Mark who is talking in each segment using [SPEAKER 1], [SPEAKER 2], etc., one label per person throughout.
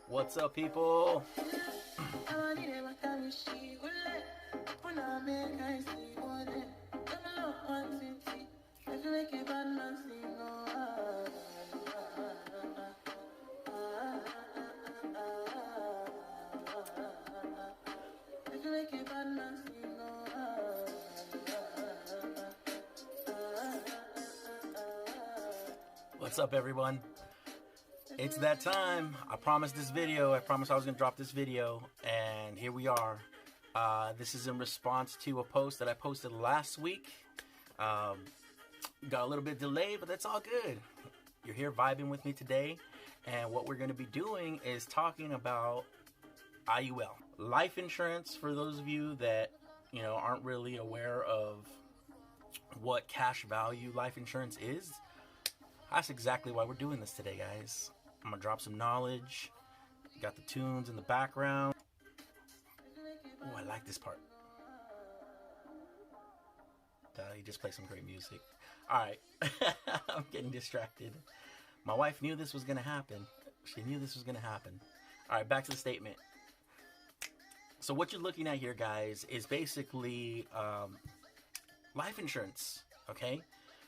[SPEAKER 1] What's up, people? What's up, everyone? It's that time. I promised this video. I promised I was going to drop this video, and here we are. This is in response to a post that I posted last week. Got a little bit delayed, but that's all good. You're here vibing with me today, and what we're going to be doing is talking about IUL. Life insurance, for those of you that, aren't really aware of what cash value life insurance is. That's exactly why we're doing this today, guys. I'm gonna drop some knowledge. Got the tunes in the background. Oh, I like this part. You just play some great music. Alright. I'm getting distracted. My wife knew this was gonna happen. She knew this was gonna happen. Alright, back to the statement. So what you're looking at here, guys, is basically life insurance, okay?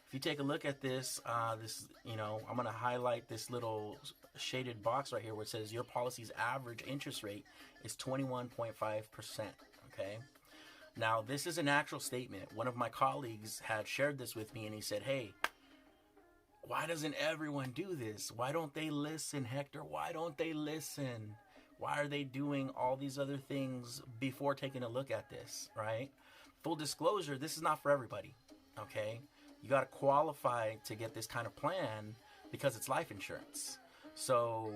[SPEAKER 1] If you take a look at this, I'm going to highlight this little shaded box right here where it says your policy's average interest rate is 21.5%, okay? Now, this is an actual statement. One of my colleagues had shared this with me, and he said, hey, why doesn't everyone do this? Why don't they listen, Hector? Why don't they listen? Why are they doing all these other things before taking a look at this, right? Full disclosure, this is not for everybody, okay? You got to qualify to get this kind of plan because it's life insurance. So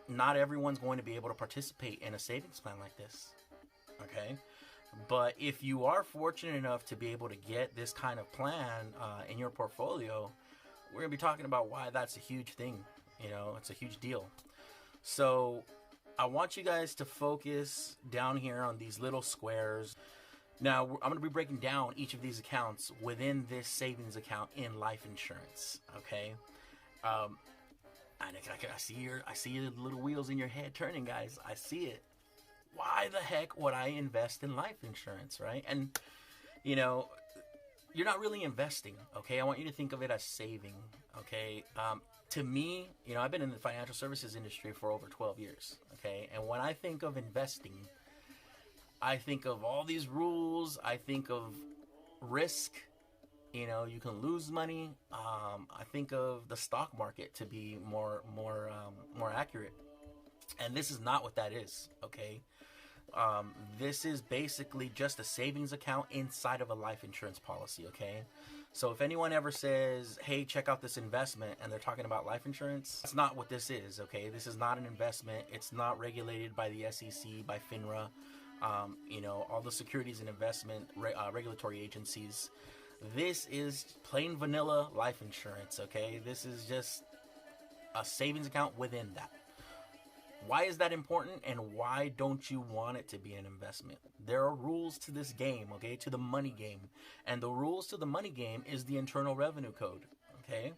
[SPEAKER 1] not everyone's going to be able to participate in a savings plan like this, okay? But if you are fortunate enough to be able to get this kind of plan in your portfolio, we're going to be talking about why that's a huge thing. It's a huge deal. So I want you guys to focus down here on these little squares. Now, I'm going to be breaking down each of these accounts within this savings account in life insurance, okay? And I see your little wheels in your head turning, guys. I see it. Why the heck would I invest in life insurance, right? And, you're not really investing, okay? I want you to think of it as saving, okay? To me, I've been in the financial services industry for over 12 years, okay? And when I think of investing, I think of all these rules. I think of risk. You can lose money. I think of the stock market to be more accurate. And this is not what that is, okay? This is basically just a savings account inside of a life insurance policy, okay? So if anyone ever says, hey, check out this investment, and they're talking about life insurance, that's not what this is, okay? This is not an investment. It's not regulated by the SEC, by FINRA. All the securities and investment regulatory agencies. This is plain vanilla life insurance, okay? This is just a savings account within that. Why is that important, and why don't you want it to be an investment? There are rules to this game, okay, to the money game. And the rules to the money game is the Internal Revenue Code, okay?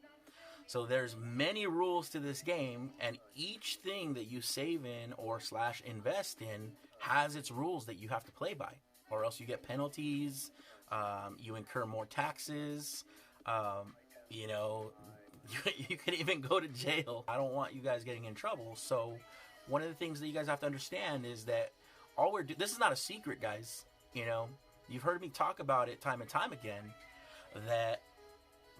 [SPEAKER 1] So there's many rules to this game, and each thing that you save in or / invest in has its rules that you have to play by, or else you get penalties, you incur more taxes, you could even go to jail. I don't want you guys getting in trouble. So one of the things that you guys have to understand is that this is not a secret, guys. You've heard me talk about it time and time again, that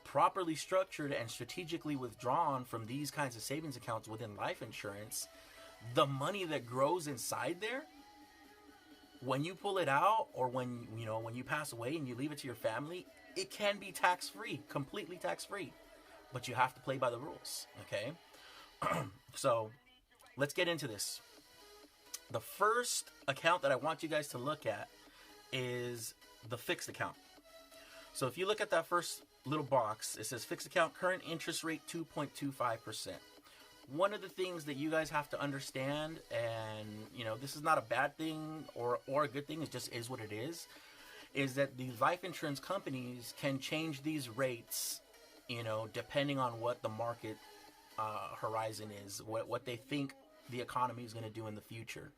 [SPEAKER 1] properly structured and strategically withdrawn from these kinds of savings accounts within life insurance, the money that grows inside there, when you pull it out, or when you pass away and you leave it to your family, it can be tax-free, completely tax-free, but you have to play by the rules, okay? So let's get into this. The first account that I want you guys to look at is the fixed account. So if you look at that first little box, it says fixed account, current interest rate 2.25%. one of the things that you guys have to understand, and this is not a bad thing or a good thing, it just is what it is that these life insurance companies can change these rates, depending on what the market horizon is, what they think the economy is going to do in the future.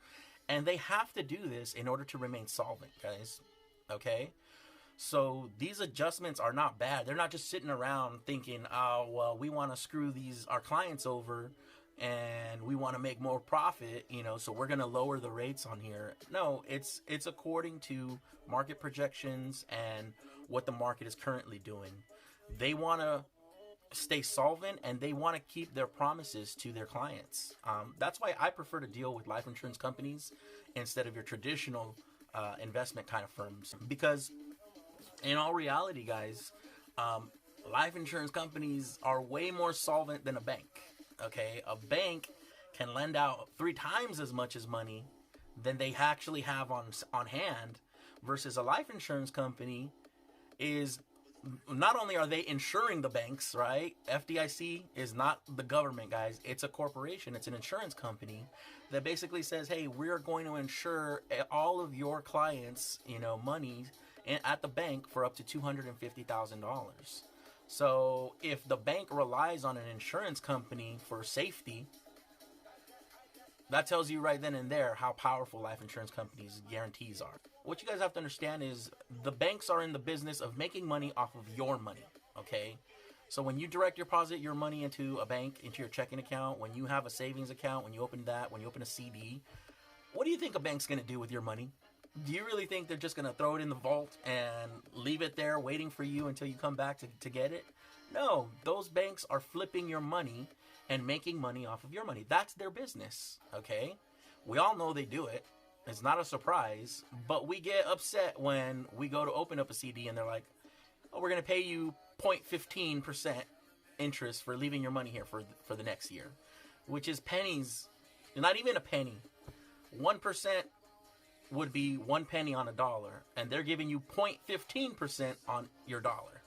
[SPEAKER 1] And they have to do this in order to remain solvent, guys. Okay? So these adjustments are not bad. They're not just sitting around thinking, oh, well, we want to screw our clients over and we want to make more profit, so we're going to lower the rates on here. No, it's according to market projections and what the market is currently doing. They want to stay solvent and they want to keep their promises to their clients. That's why I prefer to deal with life insurance companies instead of your traditional investment kind of firms, because in all reality, guys, life insurance companies are way more solvent than a bank. Okay, a bank can lend out 3 times as much as money than they actually have on hand, versus a life insurance company is, not only are they insuring the banks, right? FDIC is not the government, guys. It's a corporation. It's an insurance company that basically says, hey, we're going to insure all of your clients, money at the bank for up to $250,000. So if the bank relies on an insurance company for safety, that tells you right then and there how powerful life insurance companies' guarantees are. What you guys have to understand is the banks are in the business of making money off of your money, okay? So when you direct deposit your money into a bank, into your checking account, when you have a savings account, when you open a CD, what do you think a bank's going to do with your money? Do you really think they're just going to throw it in the vault and leave it there waiting for you until you come back to get it? No, those banks are flipping your money and making money off of your money. That's their business, okay? We all know they do it. It's not a surprise, but we get upset when we go to open up a CD and they're like, oh, we're going to pay you 0.15% interest for leaving your money here for the next year, which is pennies, not even a penny. 1% would be 1 penny on a dollar, and they're giving you 0.15% on your dollar.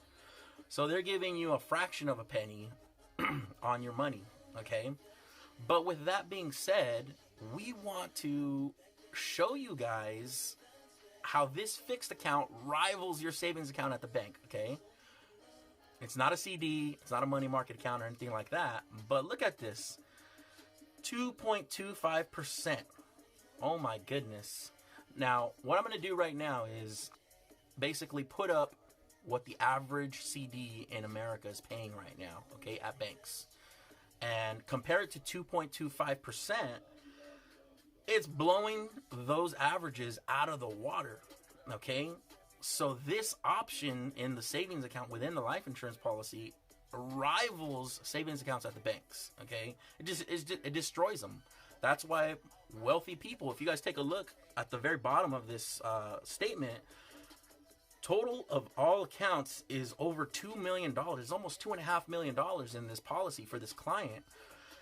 [SPEAKER 1] So they're giving you a fraction of a penny on your money, okay? But with that being said, we want to show you guys how this fixed account rivals your savings account at the bank, okay? It's not a CD, it's not a money market account or anything like that, but look at this. 2.25%. Oh my goodness. Now, what I'm going to do right now is basically put up what the average CD in America is paying right now, okay, at banks. And compare it to 2.25%, it's blowing those averages out of the water, okay? So this option in the savings account within the life insurance policy rivals savings accounts at the banks, okay? It destroys them. That's why wealthy people, if you guys take a look at the very bottom of this statement, total of all accounts is over $2 million. It's almost $2.5 million in this policy for this client.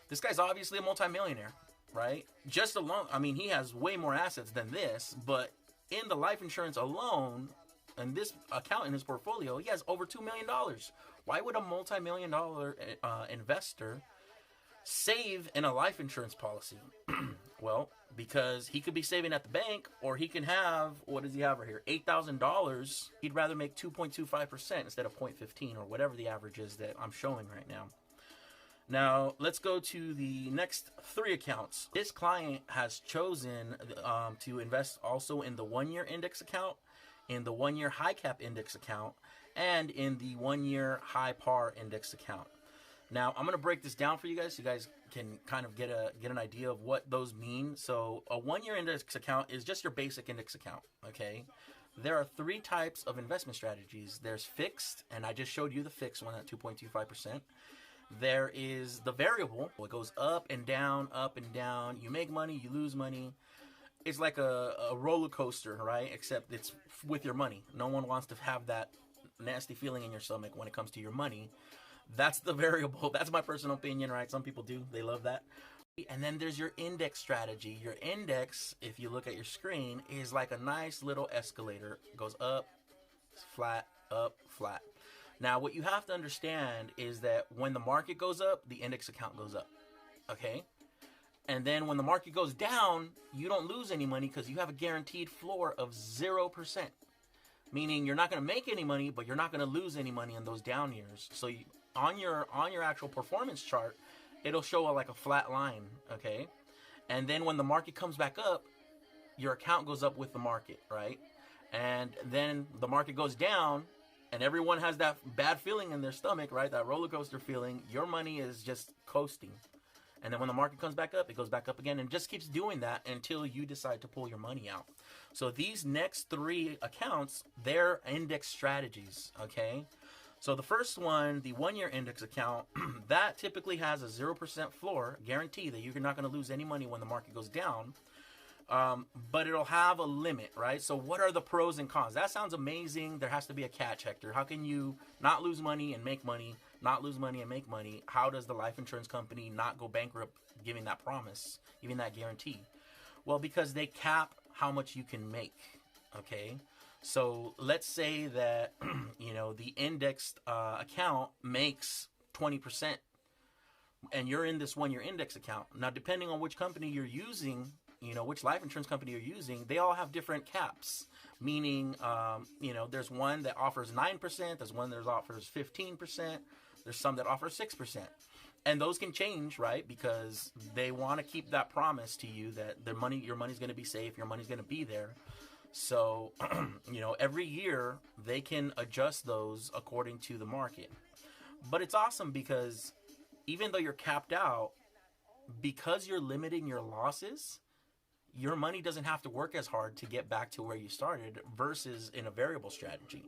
[SPEAKER 1] This guy's obviously a multimillionaire, right? Just alone, I mean, he has way more assets than this, but in the life insurance alone, and this account in his portfolio, he has over $2 million. Why would a multi-million-dollar investor save in a life insurance policy? Well, because he could be saving at the bank, or he can have, what does he have right here, $8,000. He'd rather make 2.25% instead of 0.15 or whatever the average is that I'm showing right now. Now, let's go to the next 3 accounts. This client has chosen to invest also in the 1-year index account, in the 1-year high cap index account, and in the 1-year high par index account. Now, I'm going to break this down for you guys so you guys can kind of get an idea of what those mean. So a 1-year index account is just your basic index account, okay? There are 3 types of investment strategies. There's fixed, and I just showed you the fixed one at 2.25%. There is the variable. It goes up and down, up and down. You make money, you lose money. It's like a roller coaster, right? Except it's with your money. No one wants to have that nasty feeling in your stomach when it comes to your money. That's the variable. That's my personal opinion, right? Some people do. They love that. And then there's your index strategy. Your index, if you look at your screen, is like a nice little escalator. It goes up, flat, up, flat. Now, what you have to understand is that when the market goes up, the index account goes up. Okay. And then when the market goes down, you don't lose any money because you have a guaranteed floor of 0%. Meaning you're not going to make any money, but you're not going to lose any money in those down years. So on your actual performance chart, it'll show like a flat line, okay? And then when the market comes back up, your account goes up with the market, right? And then the market goes down, and everyone has that bad feeling in their stomach, right? That roller coaster feeling. Your money is just coasting. And then when the market comes back up, it goes back up again and just keeps doing that until you decide to pull your money out. So these next three accounts, they're index strategies, okay? So the first one, the 1 year index account, that typically has a 0% floor guarantee that you're not going to lose any money when the market goes down. But it'll have a limit, right? So what are the pros and cons? That sounds amazing. There has to be a catch, Hector. How can you not lose money and make money, not lose money and make money? How does the life insurance company not go bankrupt giving that promise, giving that guarantee? Well, because they cap how much you can make, okay? So let's say that, the indexed account makes 20%, and you're in this 1 year index account. Now, depending on which company you're using, which life insurance company you're using, they all have different caps. Meaning, there's one that offers 9%, there's one that offers 15%, there's some that offer 6%. And those can change, right? Because they want to keep that promise to you that your money's going to be safe, your money's going to be there. So, every year they can adjust those according to the market. But it's awesome because even though you're capped out, because you're limiting your losses, your money doesn't have to work as hard to get back to where you started versus in a variable strategy.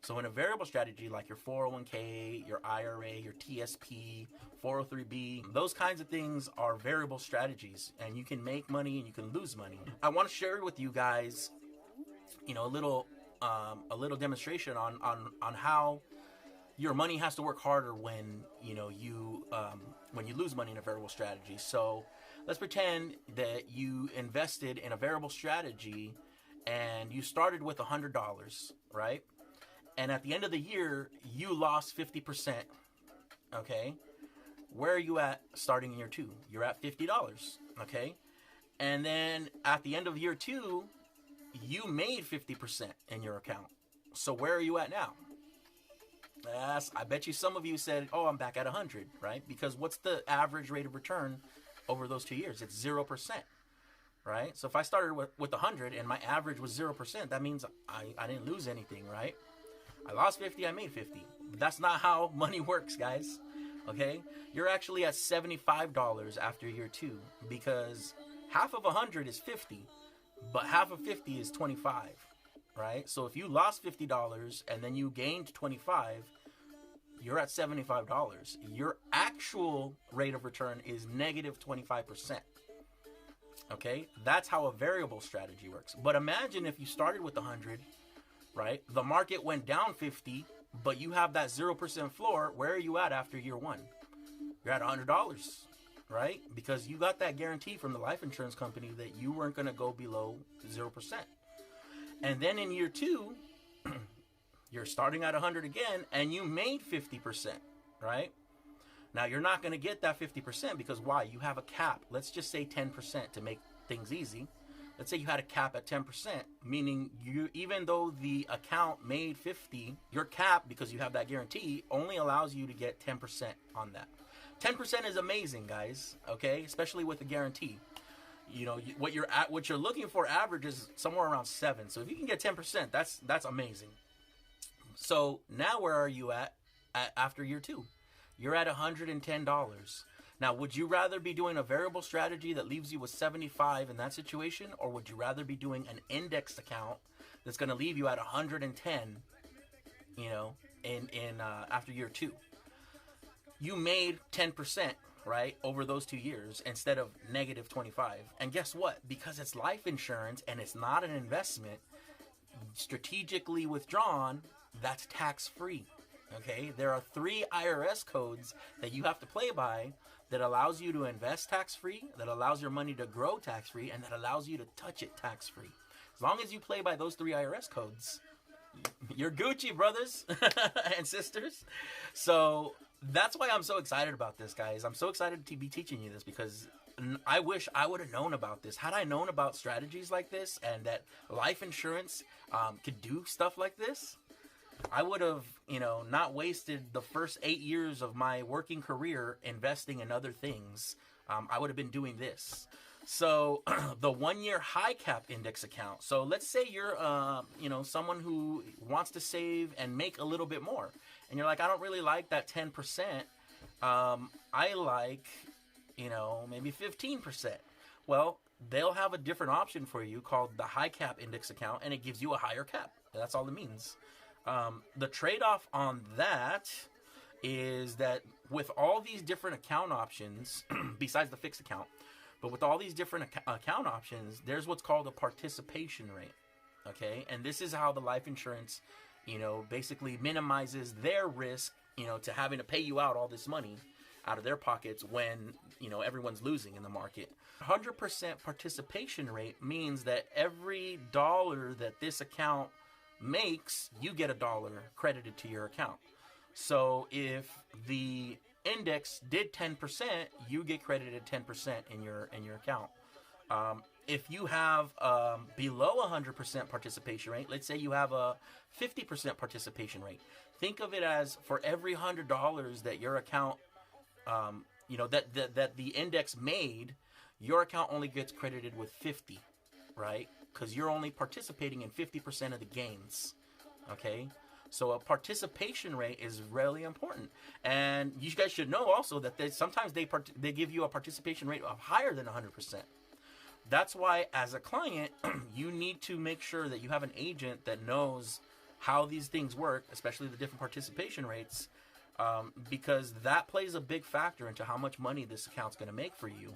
[SPEAKER 1] So in a variable strategy, like your 401k, your IRA, your TSP, 403b, those kinds of things are variable strategies, and you can make money and you can lose money. I want to share with you guys, a little demonstration on how your money has to work harder when you lose money in a variable strategy. So let's pretend that you invested in a variable strategy and you started with $100, right? And at the end of the year, you lost 50%, okay? Where are you at starting in year 2? You're at $50, okay? And then at the end of year 2, you made 50% in your account. So where are you at now? I bet you some of you said, oh, I'm back at 100, right? Because what's the average rate of return over those 2 years? It's 0%, right? So if I started with 100 and my average was 0%, that means I didn't lose anything, right? I lost 50, I made 50. But that's not how money works, guys, okay? You're actually at $75 after year 2 because half of 100 is 50, but half of 50 is 25, right? So if you lost $50 and then you gained 25, you're at $75. Your actual rate of return is negative 25%. Okay? That's how a variable strategy works. But imagine if you started with 100, right? The market went down 50, but you have that 0% floor. Where are you at after year 1? You're at $100, right? Because you got that guarantee from the life insurance company that you weren't going to go below 0%. And then in year 2, you're starting at 100 again, and you made 50%, right? Now, you're not going to get that 50% because why? You have a cap. Let's just say 10% to make things easy. Let's say you had a cap at 10%, meaning even though the account made 50, your cap, because you have that guarantee, only allows you to get 10% on that. 10% is amazing, guys, okay? Especially with a guarantee. What you're looking for average is somewhere around 7. So if you can get 10%, that's amazing. So now where are you at after year 2? You're at $110. Now, would you rather be doing a variable strategy that leaves you with 75 in that situation, or would you rather be doing an indexed account that's going to leave you at 110, after year 2? You made 10%, right, over those 2 years instead of negative 25. And guess what? Because it's life insurance and it's not an investment, strategically withdrawn, that's tax-free, okay? There are 3 IRS codes that you have to play by that allows you to invest tax-free, that allows your money to grow tax-free, and that allows you to touch it tax-free. As long as you play by those 3 IRS codes, you're Gucci, brothers and sisters. So that's why I'm so excited about this, guys. I'm so excited to be teaching you this because I wish I would have known about this. Had I known about strategies like this and that life insurance could do stuff like this, I would have, not wasted the first 8 years of my working career investing in other things. I would have been doing this. So the 1-year high cap index account. So let's say you're, someone who wants to save and make a little bit more. And you're like, I don't really like that 10%. I like, maybe 15%. Well, they'll have a different option for you called the high cap index account, and it gives you a higher cap. That's all it means. The trade-off on that is that with all these different account options, besides the fixed account, but with all these different account options, there's what's called a participation rate, okay? And this is how the life insurance, basically minimizes their risk, to having to pay you out all this money out of their pockets when, everyone's losing in the market. 100% participation rate means that every dollar that this account makes, you get $1 credited to your account. So if the index did 10%, you get credited 10% in your account. If you have below 100% participation rate, let's say you have a 50% participation rate, think of it as for every $100 that your account, that the index made, your account only gets credited with 50, right? Because you're only participating in 50% of the gains, okay? So a participation rate is really important. And you guys should know also that sometimes they give you a participation rate of higher than 100%. That's why as a client, you need to make sure that you have an agent that knows how these things work, especially the different participation rates, because that plays a big factor into how much money this account's going to make for you.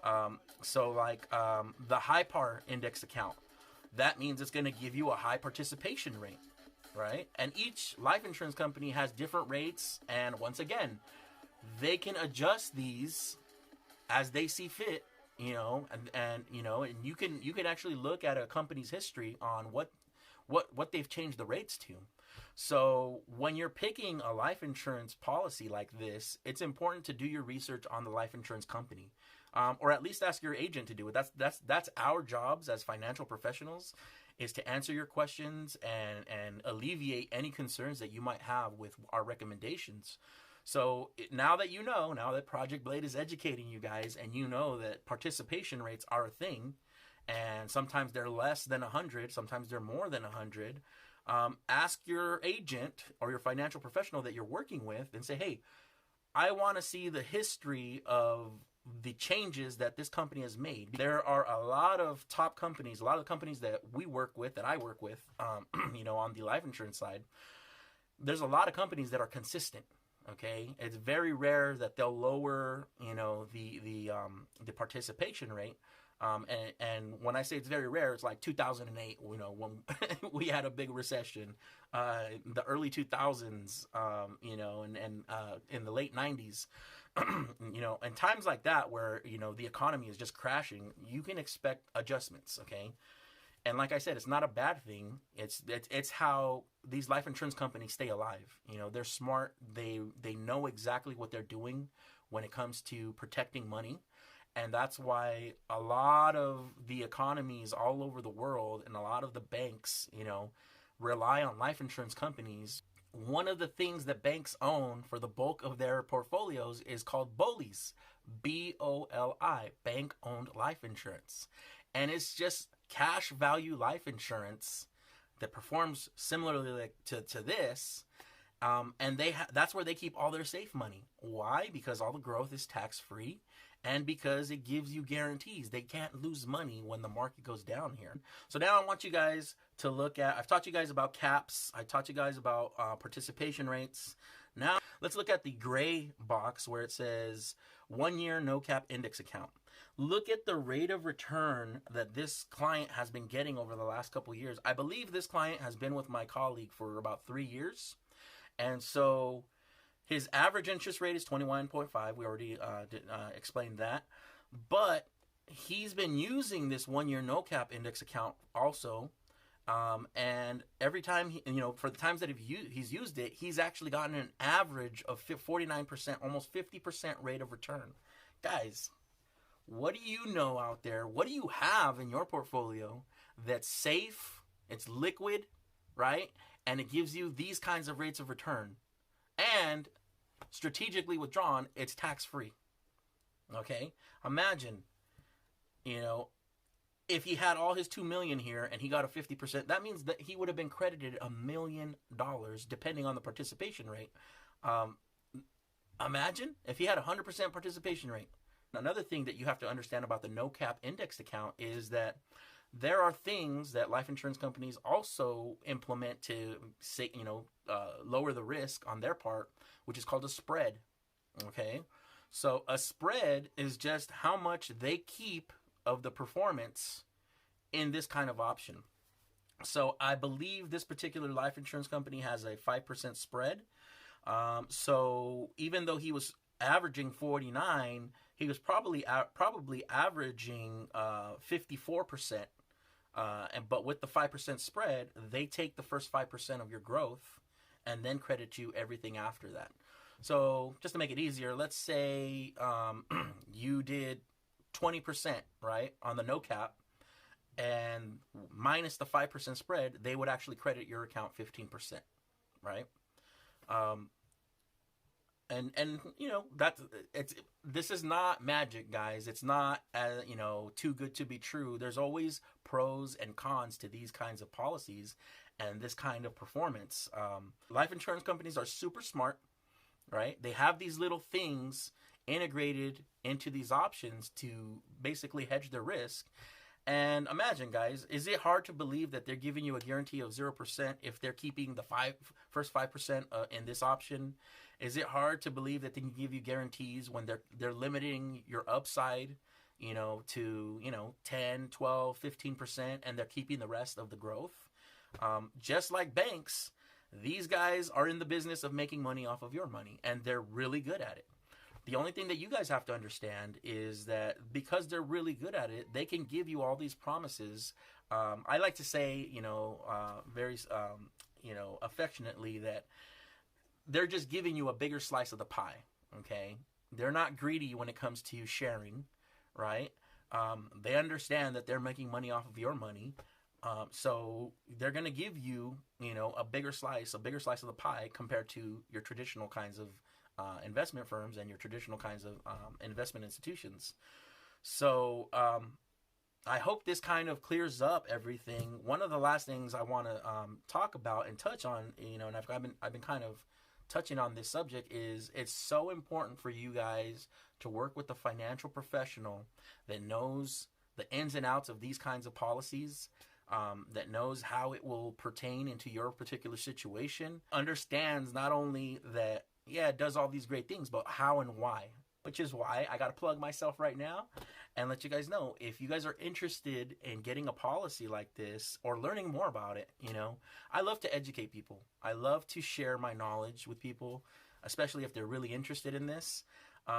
[SPEAKER 1] The high par index account, that means it's going to give you a high participation rate, right? And each life insurance company has different rates, and once again, they can adjust these as they see fit, and you can actually look at a company's history on what they've changed the rates to. So when you're picking a life insurance policy like this, it's important to do your research on the life insurance company. Or at least ask your agent to do it. That's our jobs as financial professionals, is to answer your questions and alleviate any concerns that you might have with our recommendations. So now that Project B.L.A.D.E is educating you guys, and you know that participation rates are a thing, and sometimes they're less than 100, sometimes they're more than 100, ask your agent or your financial professional that you're working with and say, hey, I want to see the history of the changes that this company has made. There are a lot of top companies, a lot of companies that we work with, that I work with, on the life insurance side. There's a lot of companies that are consistent. Okay, it's very rare that they'll lower, the participation rate. And when I say it's very rare, it's like 2008, when we had a big recession, the early 2000s, and in the late 90s. In times like that where, the economy is just crashing, you can expect adjustments, okay? And like I said, it's not a bad thing. It's how these life insurance companies stay alive. They're smart. They know exactly what they're doing when it comes to protecting money. And that's why a lot of the economies all over the world and a lot of the banks, rely on life insurance companies. One of the things that banks own for the bulk of their portfolios is called BOLIs, B-O-L-I, bank-owned life insurance. And it's just cash value life insurance that performs similarly to this, and that's where they keep all their safe money. Why? Because all the growth is tax-free, and because it gives you guarantees. They can't lose money when the market goes down here. So now I want you guys to look at, I've taught you guys about caps, I taught you guys about participation rates. Now let's look at the gray box where it says 1 year no cap index account. Look at the rate of return that this client has been getting over the last couple of years. I believe this client has been with my colleague for about 3 years. And so his average interest rate is 21.5. We already explained that. But he's been using this 1 year no cap index account also And every time for the times that he's used it, he's actually gotten an average of 49%, almost 50% rate of return. Guys, what do you know out there? What do you have in your portfolio that's safe, it's liquid, right? And it gives you these kinds of rates of return. And strategically withdrawn, it's tax-free. Okay? Imagine, if he had all his 2 million here and he got a 50%, that means that he would have been credited $1 million depending on the participation rate. Imagine if he had a 100% participation rate. Another thing that you have to understand about the no cap indexed account is that there are things that life insurance companies also implement to say, lower the risk on their part, which is called a spread. Okay, so a spread is just how much they keep of the performance in this kind of option. So I believe this particular life insurance company has a 5% spread. So even though he was averaging 49, he was probably averaging 54%. But with the 5% spread, they take the first 5% of your growth and then credit you everything after that. So just to make it easier, let's say you did 20%, right, on the no cap, and minus the 5% spread, they would actually credit your account 15%, right? And this is not magic, guys. It's not too good to be true. There's always pros and cons to these kinds of policies and this kind of performance. Life insurance companies are super smart, right? They have these little things integrated into these options to basically hedge their risk. And imagine, guys, is it hard to believe that they're giving you a guarantee of 0% if they're keeping the first 5% in this option? Is it hard to believe that they can give you guarantees when they're limiting your upside, to 10, 12, 15%, and they're keeping the rest of the growth? Just like banks, these guys are in the business of making money off of your money, and they're really good at it. The only thing that you guys have to understand is that because they're really good at it, they can give you all these promises. I like to say, very, affectionately, that they're just giving you a bigger slice of the pie, okay? They're not greedy when it comes to sharing, right? They understand that they're making money off of your money. So they're going to give you, a bigger slice of the pie compared to your traditional kinds of investment firms and your traditional kinds of investment institutions. So I hope this kind of clears up everything. One of the last things I want to talk about and touch on, and I've been kind of touching on this subject, is it's so important for you guys to work with a financial professional that knows the ins and outs of these kinds of policies, that knows how it will pertain into your particular situation, understands not only that, it does all these great things, but how and why. Which is why I got to plug myself right now and let you guys know, if you guys are interested in getting a policy like this or learning more about it, I love to educate people. I love to share my knowledge with people, especially if they're really interested in this.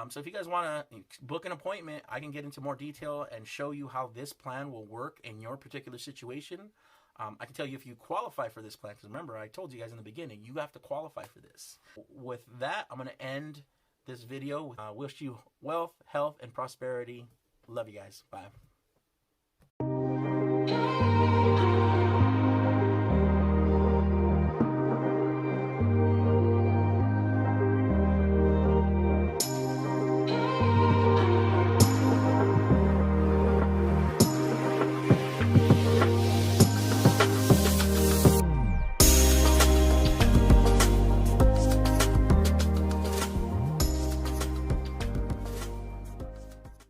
[SPEAKER 1] So if you guys want to book an appointment, I can get into more detail and show you how this plan will work in your particular situation. I can tell you if you qualify for this plan, because remember, I told you guys in the beginning, you have to qualify for this. With that, I'm going to end this video. Wish you wealth, health, and prosperity. Love you guys. Bye.